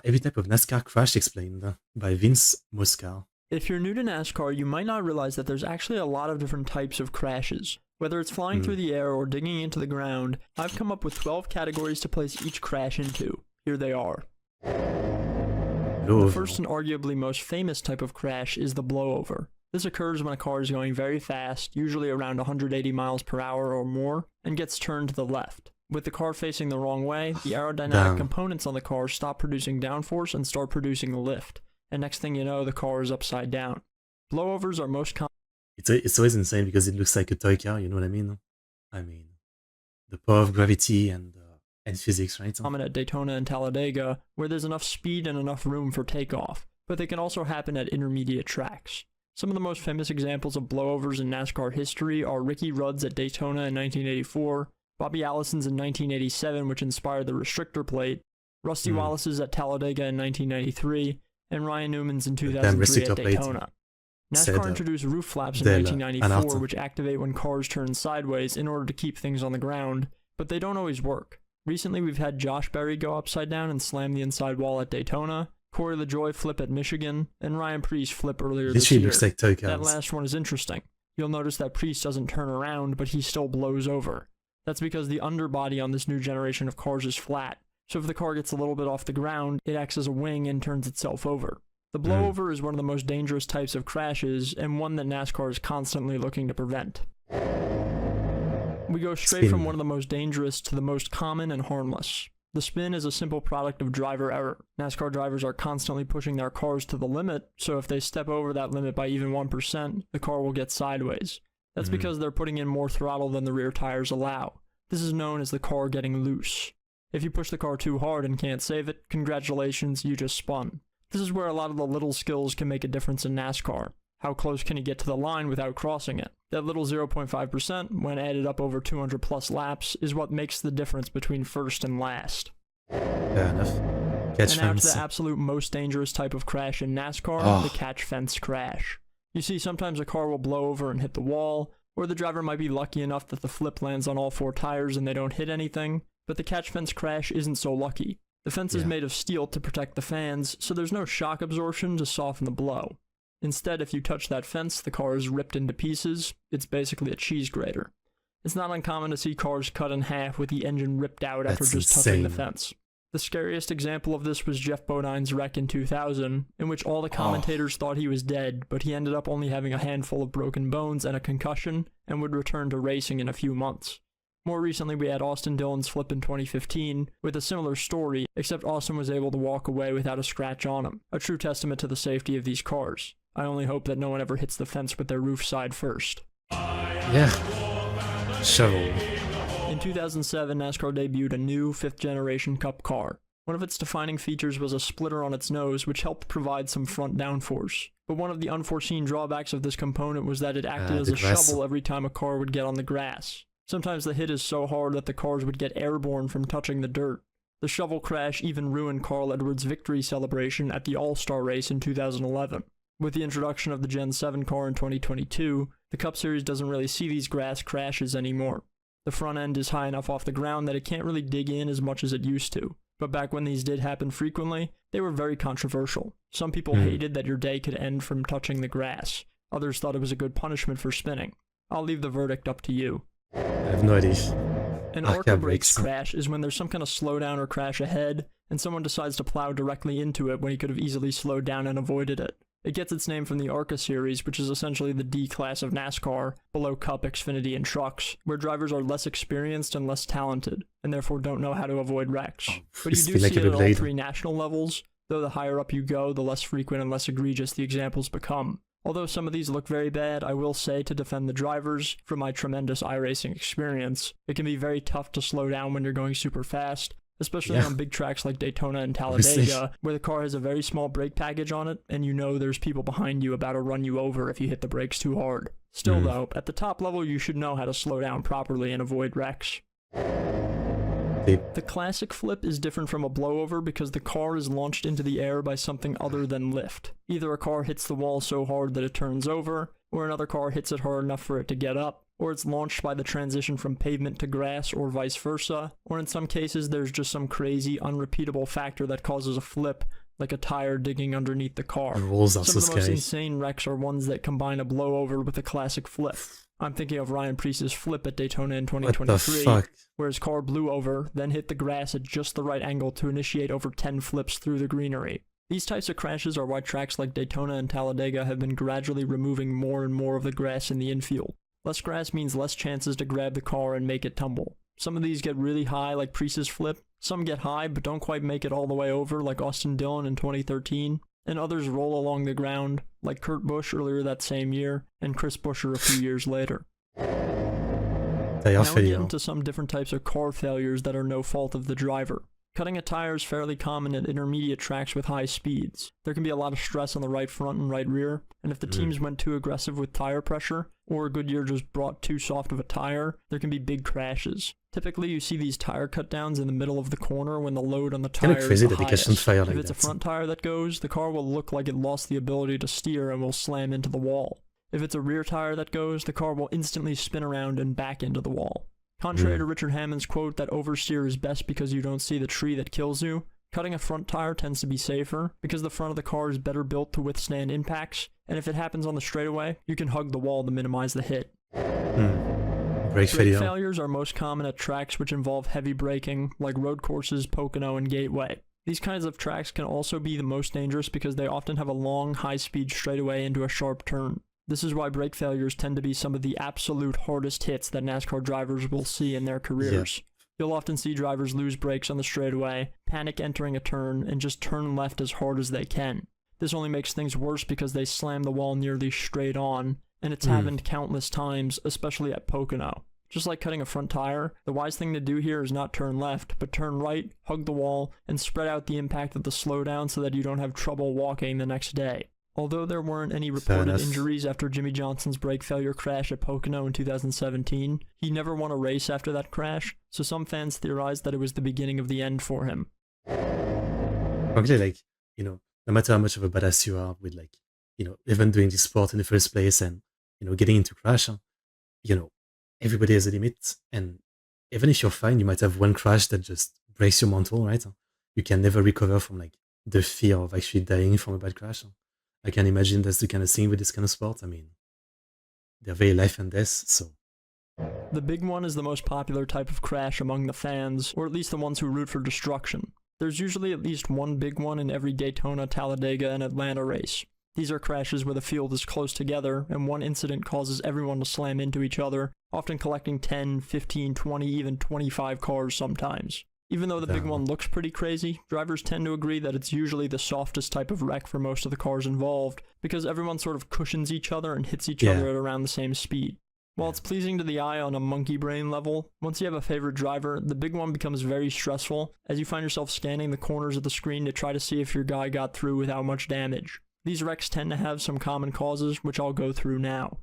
Every type of NASCAR crash explained by Vince Moscar. If you're new to NASCAR, you might not realize that there's actually a lot of different types of crashes. Whether it's flying through the air or digging into the ground, I've come up with 12 categories to place each crash into. Here they are. The first and arguably most famous type of crash is the blowover. This occurs when a car is going very fast, usually around 180 miles per hour or more, and gets turned to the left. With the car facing the wrong way, the aerodynamic components on the car stop producing downforce and start producing lift. And next thing you know, the car is upside down. Blowovers are most common. It's always insane because it looks like a toy car, you know what I mean? I mean, the power of gravity and physics, right? Common at Daytona and Talladega, where there's enough speed and enough room for takeoff, but they can also happen at intermediate tracks. Some of the most famous examples of blowovers in NASCAR history are Ricky Rudd's at Daytona in 1984, Bobby Allison's in 1987, which inspired the restrictor plate, Rusty Wallace's at Talladega in 1993, and Ryan Newman's in 2003 at Daytona. NASCAR introduced roof flaps in 1994, which activate when cars turn sideways in order to keep things on the ground, but they don't always work. Recently, we've had Josh Berry go upside down and slam the inside wall at Daytona, Corey LaJoie flip at Michigan, and Ryan Preece flip earlier this year. Looks like toy cars. That last one is interesting. You'll notice that Preece doesn't turn around, but he still blows over. That's because the underbody on this new generation of cars is flat, so if the car gets a little bit off the ground, it acts as a wing and turns itself over. The blowover is one of the most dangerous types of crashes, and one that NASCAR is constantly looking to prevent. We go straight from one of the most dangerous to the most common and harmless. The spin is a simple product of driver error. NASCAR drivers are constantly pushing their cars to the limit, so if they step over that limit by even 1%, the car will get sideways. That's because they're putting in more throttle than the rear tires allow. This is known as the car getting loose. If you push the car too hard and can't save it, congratulations, you just spun. This is where a lot of the little skills can make a difference in NASCAR. How close can you get to the line without crossing it? That little 0.5%, when added up over 200 plus laps, is what makes the difference between first and last. Fair enough. And now to the absolute most dangerous type of crash in NASCAR, the catch fence crash. You see, sometimes a car will blow over and hit the wall, or the driver might be lucky enough that the flip lands on all four tires and they don't hit anything, but the catch fence crash isn't so lucky. The fence is made of steel to protect the fans, so there's no shock absorption to soften the blow. Instead, if you touch that fence, the car is ripped into pieces. It's basically a cheese grater. It's not uncommon to see cars cut in half with the engine ripped out after just touching the fence. The scariest example of this was Jeff Bodine's wreck in 2000, in which all the commentators thought he was dead, but he ended up only having a handful of broken bones and a concussion, and would return to racing in a few months. More recently, we had Austin Dillon's flip in 2015, with a similar story, except Austin was able to walk away without a scratch on him, a true testament to the safety of these cars. I only hope that no one ever hits the fence with their roof side first. Yeah. Shovel. In 2007, NASCAR debuted a new 5th generation Cup car. One of its defining features was a splitter on its nose, which helped provide some front downforce. But one of the unforeseen drawbacks of this component was that it acted as a shovel every time a car would get on the grass. Sometimes the hit is so hard that the cars would get airborne from touching the dirt. The shovel crash even ruined Carl Edwards' victory celebration at the All-Star race in 2011. With the introduction of the Gen 7 car in 2022, the Cup Series doesn't really see these grass crashes anymore. The front end is high enough off the ground that it can't really dig in as much as it used to. But back when these did happen frequently, they were very controversial. Some people hated that your day could end from touching the grass. Others thought it was a good punishment for spinning. I'll leave the verdict up to you. I have no idea. An ARCA brakes crash is when there's some kind of slowdown or crash ahead, and someone decides to plow directly into it when he could have easily slowed down and avoided it. It gets its name from the ARCA series, which is essentially the D class of NASCAR, below Cup, Xfinity, and Trucks, where drivers are less experienced and less talented, and therefore don't know how to avoid wrecks. But you do see it at all three national levels, though the higher up you go, the less frequent and less egregious the examples become. Although some of these look very bad, I will say, to defend the drivers, from my tremendous iRacing experience, it can be very tough to slow down when you're going super fast, especially on big tracks like Daytona and Talladega, where the car has a very small brake package on it, and you know there's people behind you about to run you over if you hit the brakes too hard. Still though, at the top level you should know how to slow down properly and avoid wrecks. The classic flip is different from a blowover because the car is launched into the air by something other than lift. Either a car hits the wall so hard that it turns over, or another car hits it hard enough for it to get up, or it's launched by the transition from pavement to grass or vice versa, or in some cases there's just some crazy, unrepeatable factor that causes a flip, like a tire digging underneath the car. The rules are Some so of the most scary. insane wrecks are ones that combine a blowover with a classic flip. I'm thinking of Ryan Preece's flip at Daytona in What the 2023, fuck? where his car blew over, then hit the grass at just the right angle to initiate over 10 flips through the greenery. These types of crashes are why tracks like Daytona and Talladega have been gradually removing more and more of the grass in the infield. Less grass means less chances to grab the car and make it tumble. Some of these get really high, like Preece's flip. Some get high, but don't quite make it all the way over, like Austin Dillon in 2013. And others roll along the ground, like Kurt Busch earlier that same year, and Chris Buescher a few years later. Tire Now we get failure. into some different types of car failures that are no fault of the driver. Cutting a tire is fairly common at intermediate tracks with high speeds. There can be a lot of stress on the right front and right rear, and if the teams went too aggressive with tire pressure, or Goodyear just brought too soft of a tire, there can be big crashes. Typically, you see these tire cut downs in the middle of the corner when the load on the tire Kinda is crazy the that they catch on highest. fire If like it's a that. front tire that goes, the car will look like it lost the ability to steer and will slam into the wall. If it's a rear tire that goes, the car will instantly spin around and back into the wall. Contrary to Richard Hammond's quote that oversteer is best because you don't see the tree that kills you, cutting a front tire tends to be safer because the front of the car is better built to withstand impacts, and if it happens on the straightaway, you can hug the wall to minimize the hit. Brake Brake failure. failures are most common at tracks which involve heavy braking, like road courses, Pocono, and Gateway. These kinds of tracks can also be the most dangerous because they often have a long, high-speed straightaway into a sharp turn. This is why brake failures tend to be some of the absolute hardest hits that NASCAR drivers will see in their careers. You'll often see drivers lose brakes on the straightaway, panic entering a turn, and just turn left as hard as they can. This only makes things worse because they slam the wall nearly straight on, and it's happened countless times, especially at Pocono. Just like cutting a front tire, the wise thing to do here is not turn left, but turn right, hug the wall, and spread out the impact of the slowdown so that you don't have trouble walking the next day. Although there weren't any reported injuries after Jimmy Johnson's brake failure crash at Pocono in 2017, he never won a race after that crash, so some fans theorized that it was the beginning of the end for him. Probably like, no matter how much of a badass you are with even doing this sport in the first place and, getting into crash, everybody has a limit. And even if you're fine, you might have one crash that just breaks your mental, right? You can never recover from the fear of actually dying from a bad crash. I can imagine that's the kind of thing with this kind of sport. I mean, they're very life and death, so. The big one is the most popular type of crash among the fans, or at least the ones who root for destruction. There's usually at least one big one in every Daytona, Talladega, and Atlanta race. These are crashes where the field is close together, and one incident causes everyone to slam into each other, often collecting 10, 15, 20, even 25 cars sometimes. Even though the big one looks pretty crazy, drivers tend to agree that it's usually the softest type of wreck for most of the cars involved, because everyone sort of cushions each other and hits each other at around the same speed. While it's pleasing to the eye on a monkey brain level, once you have a favorite driver, the big one becomes very stressful, as you find yourself scanning the corners of the screen to try to see if your guy got through without much damage. These wrecks tend to have some common causes, which I'll go through now.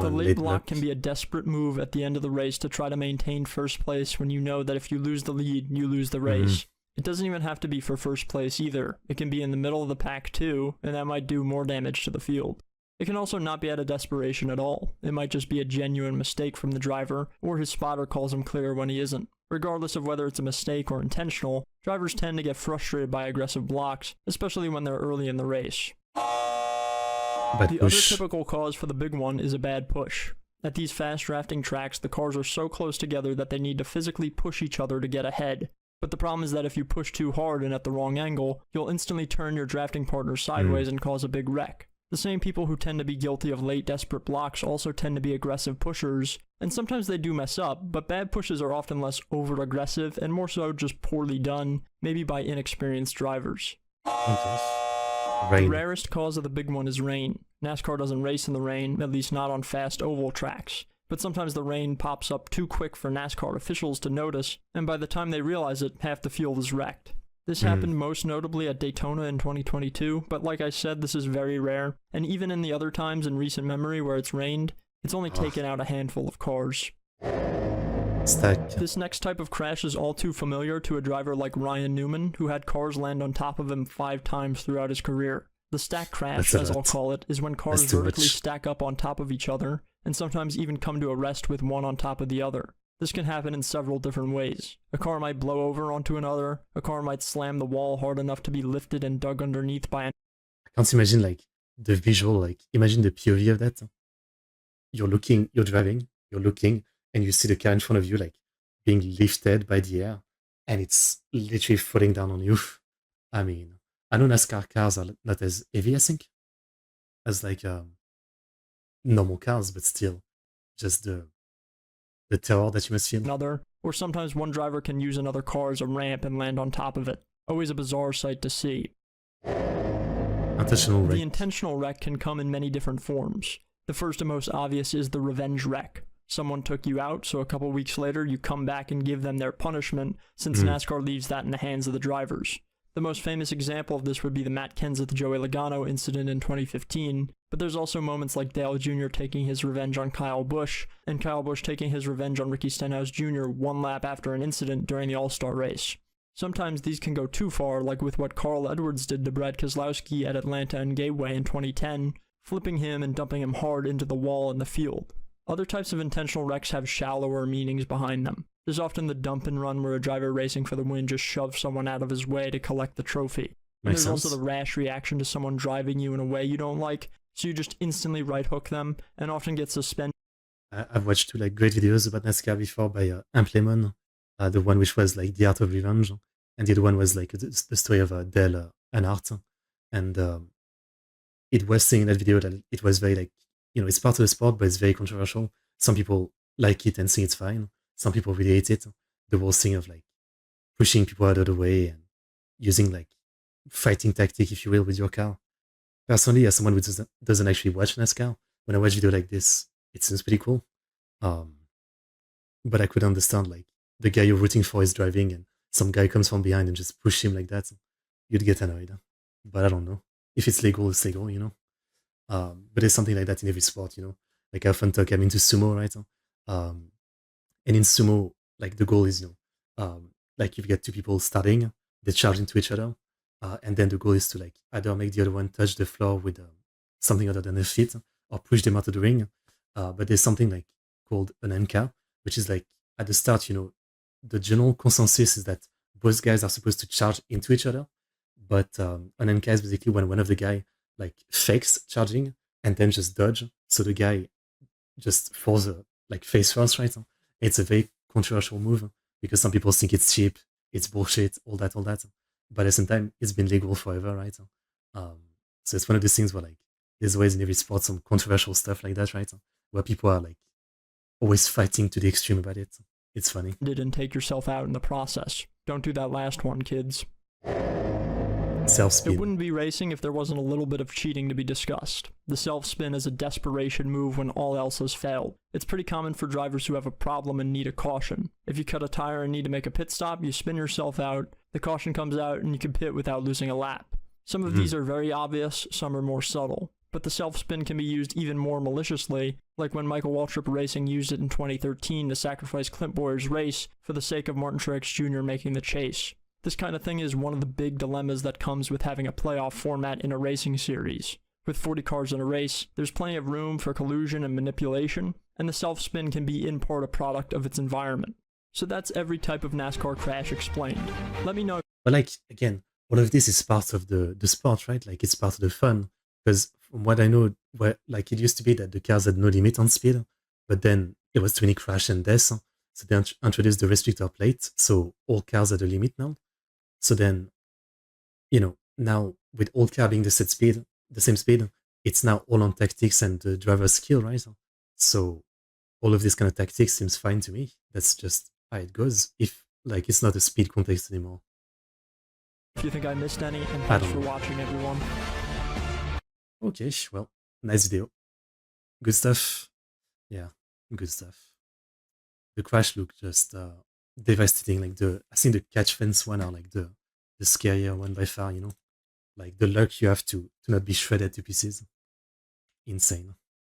The late block can be a desperate move at the end of the race to try to maintain first place when you know that if you lose the lead, you lose the race. It doesn't even have to be for first place either. It can be in the middle of the pack too, and that might do more damage to the field. It can also not be out of desperation at all. It might just be a genuine mistake from the driver, or his spotter calls him clear when he isn't. Regardless of whether it's a mistake or intentional, drivers tend to get frustrated by aggressive blocks, especially when they're early in the race. The other typical cause for the big one is a bad push. At these fast drafting tracks, the cars are so close together that they need to physically push each other to get ahead. But the problem is that if you push too hard and at the wrong angle, you'll instantly turn your drafting partner sideways and cause a big wreck. The same people who tend to be guilty of late desperate blocks also tend to be aggressive pushers, and sometimes they do mess up, but bad pushes are often less over-aggressive and more so just poorly done, maybe by inexperienced drivers. The rarest cause of the big one is rain. NASCAR doesn't race in the rain, at least not on fast oval tracks. But sometimes the rain pops up too quick for NASCAR officials to notice, and by the time they realize it, half the field is wrecked. This happened most notably at Daytona in 2022, but like I said, this is very rare, and even in the other times in recent memory where it's rained, it's only taken out a handful of cars. This next type of crash is all too familiar to a driver like Ryan Newman, who had cars land on top of him 5 times throughout his career. The stack crash, That's a as I'll lot. call it, is when cars That's too vertically much. stack up on top of each other, and sometimes even come to a rest with one on top of the other. This can happen in several different ways. A car might blow over onto another, a car might slam the wall hard enough to be lifted and dug underneath by an I can't imagine like the visual, like imagine the POV of that. You're looking, you're driving, you're looking, and you see the car in front of you like being lifted by the air, and it's literally falling down on you. I mean, I know NASCAR cars are not as heavy, I think, as like normal cars, but still, just the terror that you must feel. another, or sometimes one driver can use another car as a ramp and land on top of it. Always a bizarre sight to see. Intentional The wreck. intentional wreck can come in many different forms. The first and most obvious is the revenge wreck. Someone took you out, so a couple weeks later you come back and give them their punishment, since NASCAR leaves that in the hands of the drivers. The most famous example of this would be the Matt Kenseth-Joey Logano incident in 2015, but there's also moments like Dale Jr. taking his revenge on Kyle Busch, and Kyle Busch taking his revenge on Ricky Stenhouse Jr. one lap after an incident during the All-Star race. Sometimes these can go too far, like with what Carl Edwards did to Brad Keselowski at Atlanta and Gateway in 2010, flipping him and dumping him hard into the wall in the field. Other types of intentional wrecks have shallower meanings behind them. There's often the dump and run where a driver racing for the win just shoves someone out of his way to collect the trophy. And there's also the rash reaction to someone driving you in a way you don't like, so you just instantly right hook them and often get suspended. I've watched two like great videos about NASCAR before by Amp Lemon, the one which was like The Art of Revenge, and the other one was like the story of Dale Earnhardt, and it was saying in that video that it was very like, it's part of the sport, but it's very controversial. Some people like it and think it's fine. Some people really hate it. The whole thing of like pushing people out of the way and using like fighting tactic, if you will, with your car. Personally, as someone who doesn't actually watch NASCAR, when I watch video like this, it seems pretty cool. But I could understand like the guy you're rooting for is driving and some guy comes from behind and just push him like that. You'd get annoyed. But I don't know. If it's legal, it's legal. But there's something like that in every sport. Like I often talk, I'm into sumo, right? And in sumo, like the goal is, like you've got two people starting, they charge into each other, and then the goal is to like either make the other one touch the floor with something other than their feet, or push them out of the ring. But there's something like called an NK, which is like at the start, the general consensus is that both guys are supposed to charge into each other, but an NK is basically when one of the guy like fakes charging and then just dodge, so the guy just falls like face first, right? It's a very controversial move because some people think it's cheap, it's bullshit, all that. But at the same time, it's been legal forever, right? So it's one of those things where like there's always in every sport some controversial stuff like that, right? Where people are like always fighting to the extreme about it. It's funny. And take yourself out in the process. Don't do that last one, kids. Self-spin. It wouldn't be racing if there wasn't a little bit of cheating to be discussed. The self-spin is a desperation move when all else has failed. It's pretty common for drivers who have a problem and need a caution. If you cut a tire and need to make a pit stop, you spin yourself out, the caution comes out, and you can pit without losing a lap. Some of these are very obvious, some are more subtle. But the self-spin can be used even more maliciously, like when Michael Waltrip Racing used it in 2013 to sacrifice Clint Bowyer's race for the sake of Martin Truex Jr. making the chase. This kind of thing is one of the big dilemmas that comes with having a playoff format in a racing series. With 40 cars in a race, there's plenty of room for collusion and manipulation, and the self-spin can be in part a product of its environment. So that's every type of NASCAR crash explained. Let me know. But like, again, all of this is part of the sport, right? Like it's part of the fun. Because from what I know, like it used to be that the cars had no limit on speed, but then it was too many crash and deaths. So they introduced the restrictor plate, so all cars are the limit now. So then, now with all car being the same speed, it's now all on tactics and the driver's skill, right? So all of this kind of tactics seems fine to me. That's just how it goes. If like it's not a speed contest anymore. If you think I missed any, and thanks for watching, everyone. Okay, well, nice video. Good stuff. Yeah, good stuff. The crash looked just devastating. Like I think the catch fence one are like the scarier one by far. Like the luck you have to not be shredded to pieces. Insane.